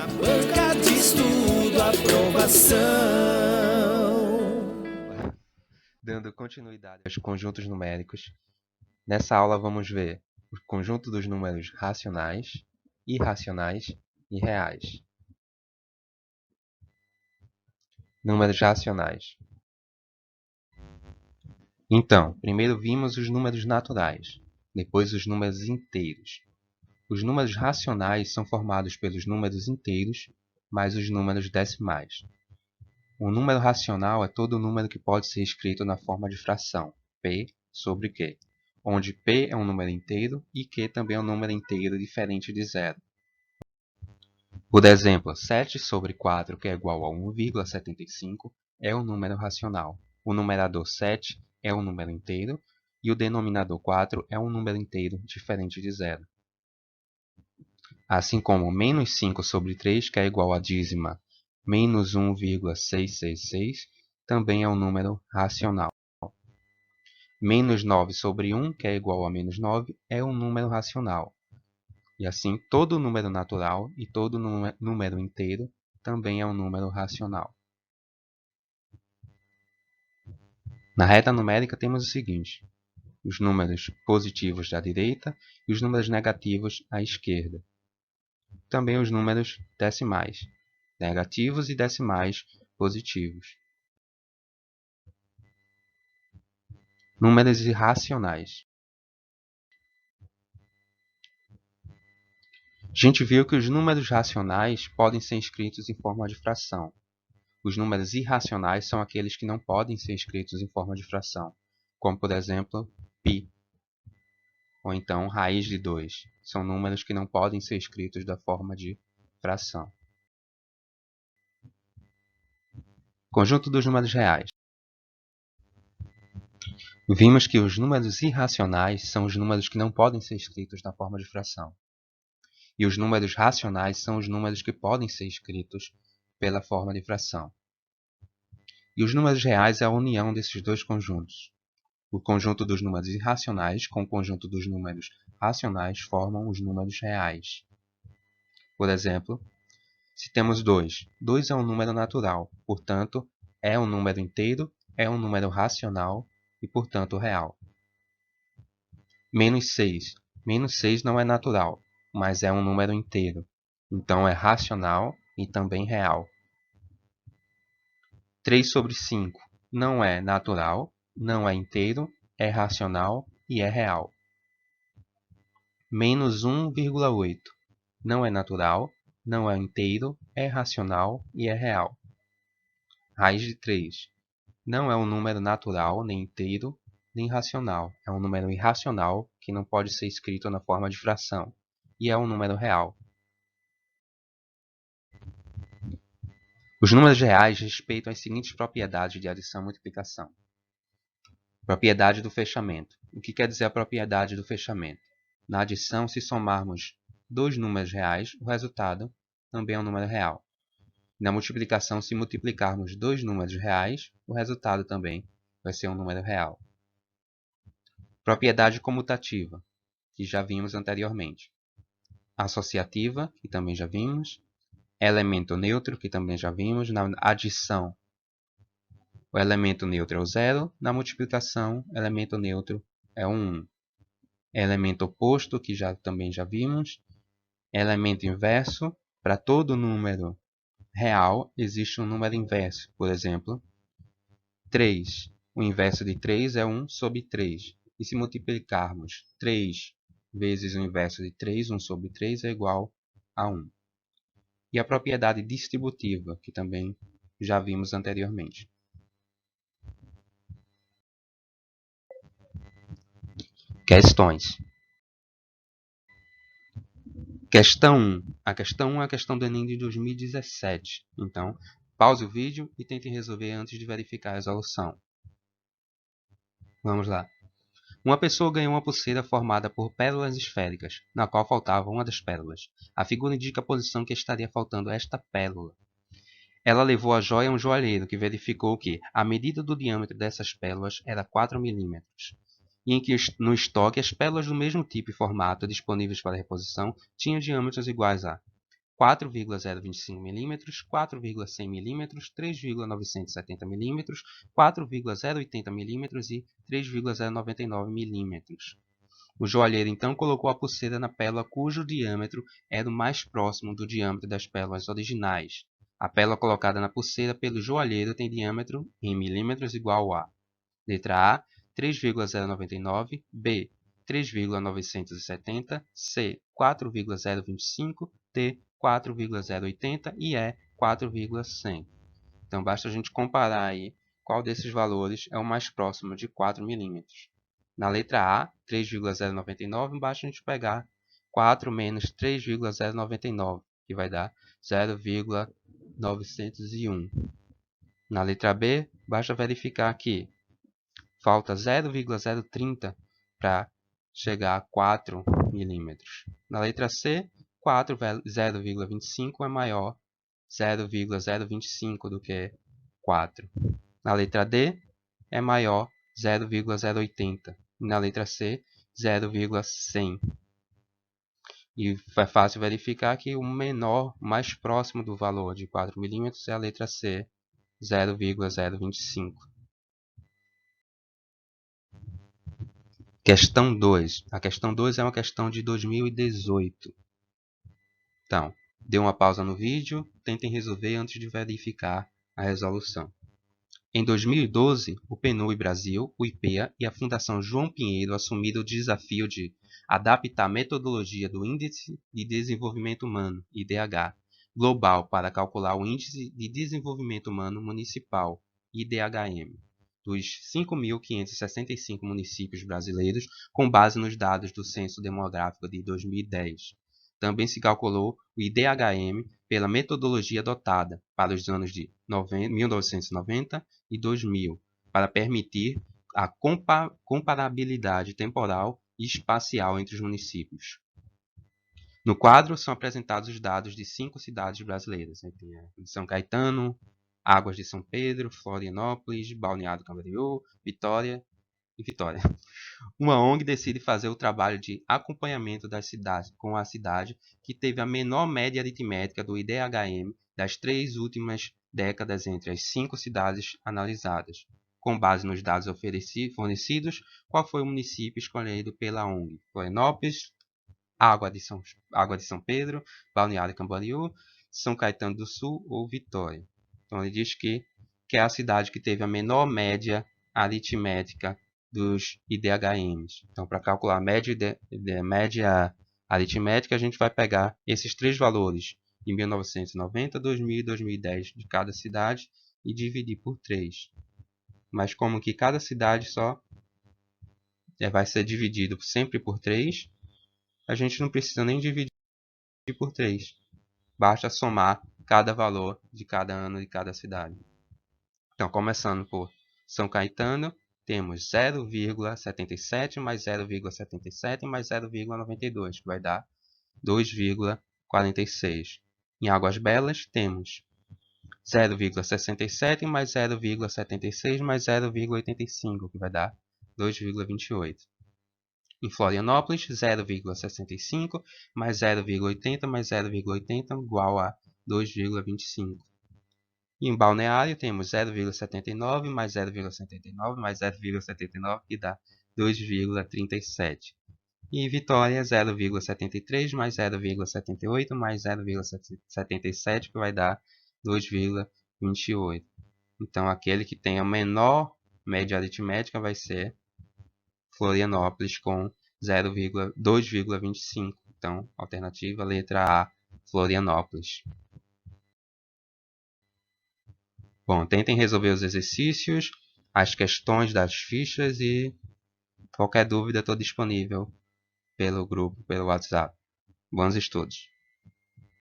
Na banca de estudo, aprovação. Dando continuidade aos conjuntos numéricos, nessa aula vamos ver o conjunto dos números racionais, irracionais e reais. Números racionais. Então, primeiro vimos os números naturais, depois os números inteiros. Os números racionais são formados pelos números inteiros mais os números decimais. Um número racional é todo número que pode ser escrito na forma de fração, p sobre q, onde p é um número inteiro e q também é um número inteiro diferente de zero. Por exemplo, 7 sobre 4, que é igual a 1,75, é um número racional. O numerador 7 é um número inteiro e o denominador 4 é um número inteiro diferente de zero. Assim como menos 5 sobre 3, que é igual à dízima menos 1,666, também é um número racional. Menos 9 sobre 1, que é igual a menos 9, é um número racional. E assim, todo número natural e todo número inteiro também é um número racional. Na reta numérica temos o seguinte: os números positivos à direita e os números negativos à esquerda. Também os números decimais, negativos e decimais positivos. Números irracionais. A gente viu que os números racionais podem ser escritos em forma de fração. Os números irracionais são aqueles que não podem ser escritos em forma de fração, como por exemplo, π, ou então raiz de 2. São números que não podem ser escritos da forma de fração. Conjunto dos números reais. Vimos que os números irracionais são os números que não podem ser escritos na forma de fração. E os números racionais são os números que podem ser escritos pela forma de fração. E os números reais é a união desses dois conjuntos. O conjunto dos números irracionais com o conjunto dos números racionais formam os números reais. Por exemplo, se temos 2, 2 é um número natural, portanto, é um número inteiro, é um número racional e, portanto, real. Menos 6, menos 6 não é natural, mas é um número inteiro, então é racional e também real. 3 sobre 5 não é natural, não é inteiro, é racional e é real. Menos 1,8 não é natural, não é inteiro, é racional e é real. Raiz de 3 não é um número natural, nem inteiro, nem racional. É um número irracional que não pode ser escrito na forma de fração. E é um número real. Os números reais respeitam as seguintes propriedades de adição e multiplicação. Propriedade do fechamento. O que quer dizer a propriedade do fechamento? Na adição, se somarmos dois números reais, o resultado também é um número real. Na multiplicação, se multiplicarmos dois números reais, o resultado também vai ser um número real. Propriedade comutativa, que já vimos anteriormente. Associativa, que também já vimos. Elemento neutro, que também já vimos. Na adição, o elemento neutro é o 0. Na multiplicação, o elemento neutro é o 1. Elemento oposto, que também já vimos. Elemento inverso, para todo número real existe um número inverso. Por exemplo, 3. O inverso de 3 é 1 sobre 3. E se multiplicarmos 3 vezes o inverso de 3, 1 sobre 3 é igual a 1. E a propriedade distributiva, que também já vimos anteriormente. Questões. Questão 1. A questão 1 é a questão do Enem de 2017. Então, pause o vídeo e tente resolver antes de verificar a resolução. Vamos lá. Uma pessoa ganhou uma pulseira formada por pérolas esféricas, na qual faltava uma das pérolas. A figura indica a posição que estaria faltando esta pérola. Ela levou a joia a um joalheiro, que verificou que a medida do diâmetro dessas pérolas era 4 milímetros, e em que no estoque as pérolas do mesmo tipo e formato disponíveis para reposição tinham diâmetros iguais a 4,025 mm, 4,100 mm, 3,970 mm, 4,080 mm e 3,099 mm. O joalheiro então colocou a pulseira na pérola cujo diâmetro era o mais próximo do diâmetro das pérolas originais. A pérola colocada na pulseira pelo joalheiro tem diâmetro em milímetros igual a letra A, 3,099, B, 3,970, C, 4,025, D, 4,080 e E, 4,100. Então basta a gente comparar aí qual desses valores é o mais próximo de 4 milímetros. Na letra A, 3,099, basta a gente pegar 4 menos 3,099, que vai dar 0,901. Na letra B, basta verificar que falta 0,030 para chegar a 4 milímetros. Na letra C, 0,25 é maior 0,025 do que 4. Na letra D, é maior 0,080. E na letra C, 0,100. E é fácil verificar que o menor, mais próximo do valor de 4 milímetros é a letra C, 0,025. Questão 2. A questão 2 é uma questão de 2018. Então, dê uma pausa no vídeo, tentem resolver antes de verificar a resolução. Em 2012, o PNUD Brasil, o IPEA e a Fundação João Pinheiro assumiram o desafio de adaptar a metodologia do Índice de Desenvolvimento Humano, IDH, global para calcular o Índice de Desenvolvimento Humano Municipal, IDHM, dos 5.565 municípios brasileiros, com base nos dados do Censo Demográfico de 2010. Também se calculou o IDHM pela metodologia adotada para os anos de 1990 e 2000, para permitir a comparabilidade temporal e espacial entre os municípios. No quadro são apresentados os dados de 5 cidades brasileiras, né? Tem São Caetano, Águas de São Pedro, Florianópolis, Balneário Camboriú, Vitória e Vitória. Uma ONG decide fazer o trabalho de acompanhamento das cidades com a cidade que teve a menor média aritmética do IDHM das 3 últimas décadas entre as 5 cidades analisadas. Com base nos dados fornecidos, qual foi o município escolhido pela ONG? Florianópolis, Água de São Pedro, Balneário Camboriú, São Caetano do Sul ou Vitória. Então ele diz que é a cidade que teve a menor média aritmética dos IDHMs. Então, para calcular a média aritmética, a gente vai pegar esses 3 valores de 1990, 2000 e 2010 de cada cidade e dividir por 3. Mas como que cada cidade só vai ser dividido sempre por 3, a gente não precisa nem dividir por 3. Basta somar cada valor de cada ano de cada cidade. Então, começando por São Caetano, temos 0,77 mais 0,77 mais 0,92, que vai dar 2,46. Em Águas Belas, temos 0,67 mais 0,76 mais 0,85, que vai dar 2,28. Em Florianópolis, 0,65 mais 0,80 mais 0,80 igual a 2,25. E em Balneário temos 0,79 mais 0,79 mais 0,79 que dá 2,37. E em Vitória 0,73 mais 0,78 mais 0,77 que vai dar 2,28. Então aquele que tem a menor média aritmética vai ser Florianópolis com 2,25. Então, alternativa letra A, Florianópolis. Bom, tentem resolver os exercícios, as questões das fichas e qualquer dúvida estou disponível pelo grupo, pelo WhatsApp. Bons estudos!